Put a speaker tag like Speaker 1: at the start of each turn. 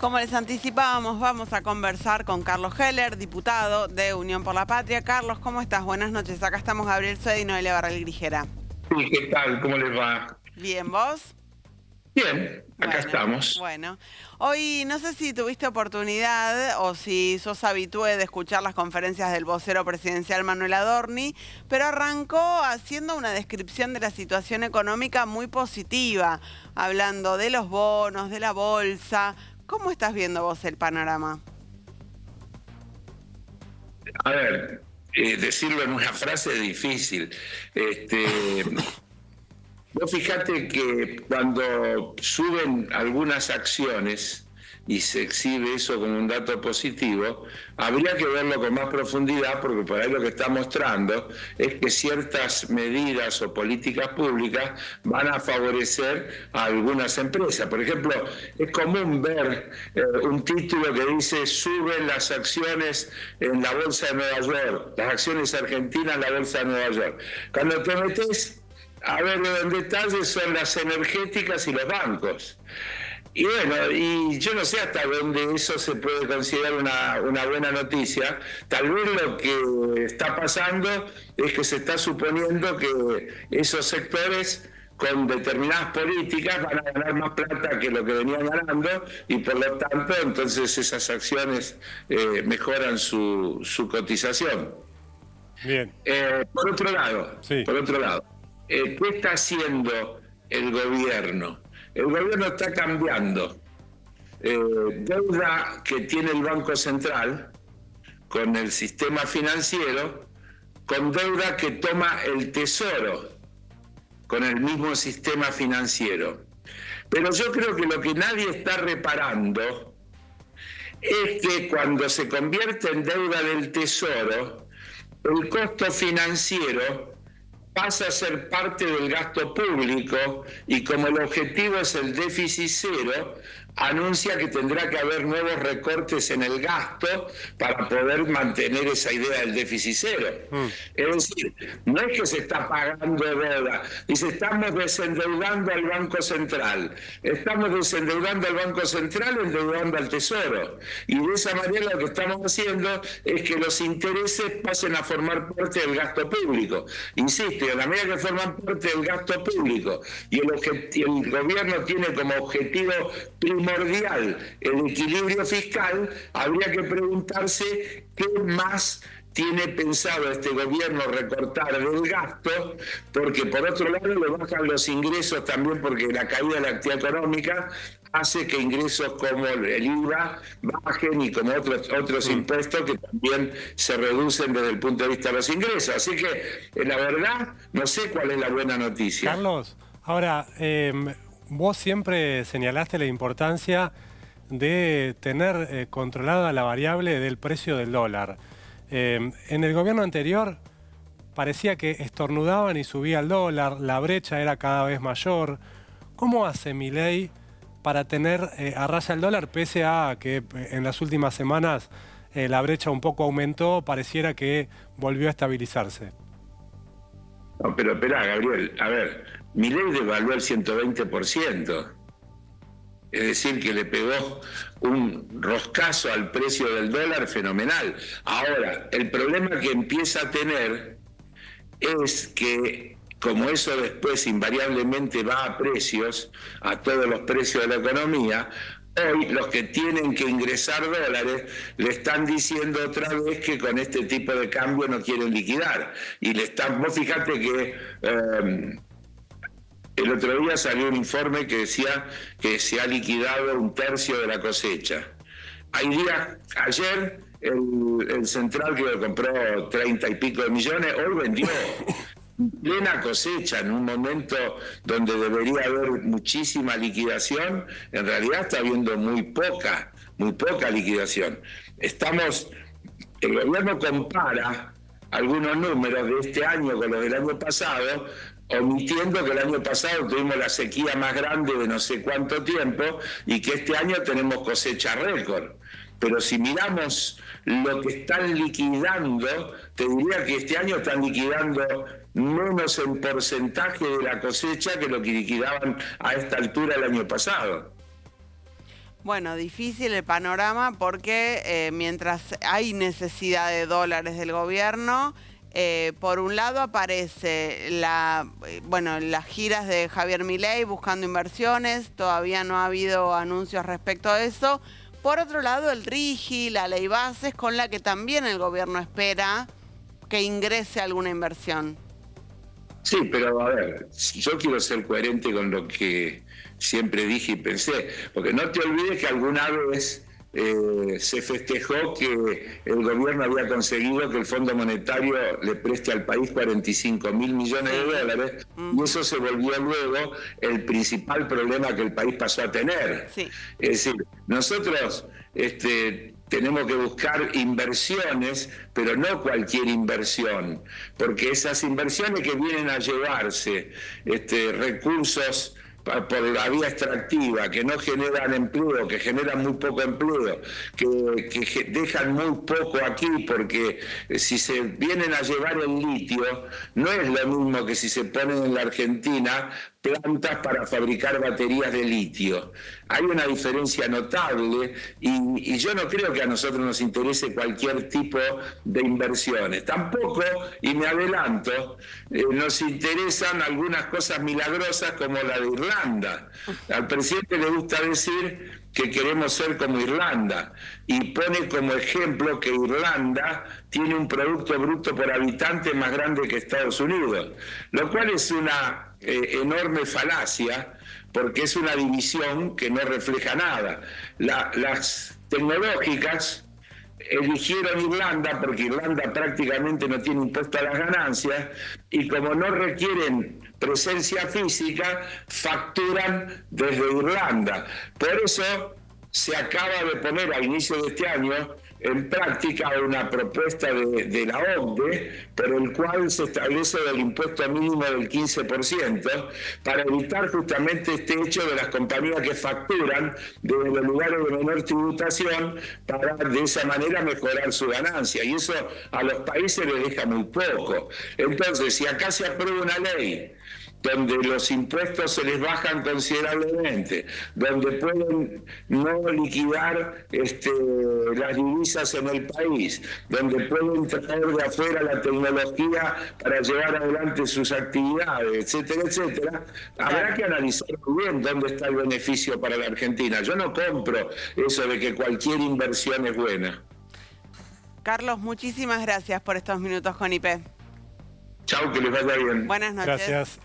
Speaker 1: Como les anticipábamos, vamos a conversar con Carlos Heller, diputado de Unión por la Patria. Carlos, ¿cómo estás? Buenas noches. Acá estamos Gabriel Sued y Noelia Barral Grijera.
Speaker 2: Sí, ¿qué tal? ¿Cómo les va?
Speaker 1: Bien, ¿vos?
Speaker 2: Bien, acá estamos.
Speaker 1: Bueno, hoy no sé si tuviste oportunidad o si sos habitué de escuchar las conferencias del vocero presidencial Manuel Adorni, pero arrancó haciendo una descripción de la situación económica muy positiva, hablando de los bonos, de la bolsa. ¿Cómo estás viendo vos el panorama?
Speaker 2: A ver, decirlo en una frase es difícil. Vos fijate que cuando suben algunas acciones y se exhibe eso como un dato positivo, habría que verlo con más profundidad, porque por ahí lo que está mostrando es que ciertas medidas o políticas públicas van a favorecer a algunas empresas. Por ejemplo, es común ver un título que dice suben las acciones en la Bolsa de Nueva York, las acciones argentinas en la Bolsa de Nueva York. Cuando te metes a verlo en detalle, son las energéticas y los bancos. Y bueno, y yo no sé hasta dónde eso se puede considerar una buena noticia. Tal vez lo que está pasando es que se está suponiendo que esos sectores con determinadas políticas van a ganar más plata que lo que venían ganando y por lo tanto entonces esas acciones mejoran su cotización.
Speaker 3: Bien.
Speaker 2: Por otro lado,
Speaker 3: Sí.
Speaker 2: ¿qué está haciendo el gobierno? El gobierno está cambiando deuda que tiene el Banco Central con el sistema financiero, con deuda que toma el Tesoro con el mismo sistema financiero. Pero yo creo que lo que nadie está reparando es que cuando se convierte en deuda del Tesoro, el costo financiero pasa a ser parte del gasto público y como el objetivo es el déficit cero, anuncia que tendrá que haber nuevos recortes en el gasto para poder mantener esa idea del déficit cero. Es decir, no es que se está pagando deuda, dice estamos desendeudando al Banco Central, estamos desendeudando al Banco Central, endeudando al Tesoro. Y de esa manera lo que estamos haciendo es que los intereses pasen a formar parte del gasto público. Insisto, a la medida que forman parte del gasto público y el gobierno tiene como objetivo primordial el equilibrio fiscal, habría que preguntarse qué más tiene pensado este gobierno recortar del gasto, porque por otro lado le bajan los ingresos también porque la caída de la actividad económica hace que ingresos como el IVA bajen y como otros impuestos que también se reducen desde el punto de vista de los ingresos. Así que la verdad no sé cuál es la buena noticia.
Speaker 3: Carlos, ahora, vos siempre señalaste la importancia de tener controlada la variable del precio del dólar. En el gobierno anterior parecía que estornudaban y subía el dólar, la brecha era cada vez mayor. ¿Cómo hace Milei para tener a raya el dólar, pese a que en las últimas semanas la brecha un poco aumentó, pareciera que volvió a estabilizarse?
Speaker 2: No, pero espera, Gabriel, a ver, Milei devaluó el 120%. Es decir, que le pegó un roscazo al precio del dólar fenomenal. Ahora, el problema que empieza a tener es que, como eso después invariablemente va a precios, a todos los precios de la economía, hoy los que tienen que ingresar dólares le están diciendo otra vez que con este tipo de cambio no quieren liquidar. Y vos fijate que el otro día salió un informe que decía que se ha liquidado 1/3 de la cosecha. Ayer el central que compró 30 y pico de millones, hoy vendió plena cosecha en un momento donde debería haber muchísima liquidación. En realidad está habiendo muy poca liquidación. El gobierno compara algunos números de este año con los del año pasado, omitiendo que el año pasado tuvimos la sequía más grande de no sé cuánto tiempo y que este año tenemos cosecha récord. Pero si miramos lo que están liquidando, te diría que este año están liquidando menos en porcentaje de la cosecha que lo que liquidaban a esta altura el año pasado.
Speaker 1: Bueno, difícil el panorama porque mientras hay necesidad de dólares del gobierno, por un lado aparece las giras de Javier Milei buscando inversiones, todavía no ha habido anuncios respecto a eso. Por otro lado, el RIGI, la ley bases, con la que también el gobierno espera que ingrese alguna inversión.
Speaker 2: Sí, pero a ver, yo quiero ser coherente con lo que siempre dije y pensé, porque no te olvides que alguna vez se festejó que el gobierno había conseguido que el Fondo Monetario le preste al país 45.000 millones de dólares, y eso se volvió luego el principal problema que el país pasó a tener.
Speaker 1: Sí.
Speaker 2: Es decir, nosotros tenemos que buscar inversiones, pero no cualquier inversión, porque esas inversiones que vienen a llevarse recursos por la vía extractiva, que no generan empleo, que generan muy poco empleo, que dejan muy poco aquí, porque si se vienen a llevar el litio, no es lo mismo que si se ponen en la Argentina plantas para fabricar baterías de litio. Hay una diferencia notable y yo no creo que a nosotros nos interese cualquier tipo de inversiones. Tampoco, y me adelanto, nos interesan algunas cosas milagrosas como la de Irlanda. Al presidente le gusta decir que queremos ser como Irlanda y pone como ejemplo que Irlanda tiene un Producto Bruto por habitante más grande que Estados Unidos, lo cual es una enorme falacia, porque es una división que no refleja nada. Las tecnológicas eligieron Irlanda porque Irlanda prácticamente no tiene impuesto a las ganancias y como no requieren presencia física, facturan desde Irlanda. Por eso se acaba de poner a inicio de este año en práctica una propuesta de la OCDE por el cual se establece el impuesto mínimo del 15% para evitar justamente este hecho de las compañías que facturan desde los lugares de menor tributación para de esa manera mejorar su ganancia, y eso a los países les deja muy poco. Entonces, si acá se aprueba una ley donde los impuestos se les bajan considerablemente, donde pueden no liquidar las divisas en el país, donde pueden traer de afuera la tecnología para llevar adelante sus actividades, etcétera, etcétera, habrá que analizar muy bien dónde está el beneficio para la Argentina. Yo no compro eso de que cualquier inversión es buena.
Speaker 1: Carlos, muchísimas gracias por estos minutos con IP.
Speaker 2: Chau, que les vaya bien.
Speaker 1: Buenas noches.
Speaker 3: Gracias.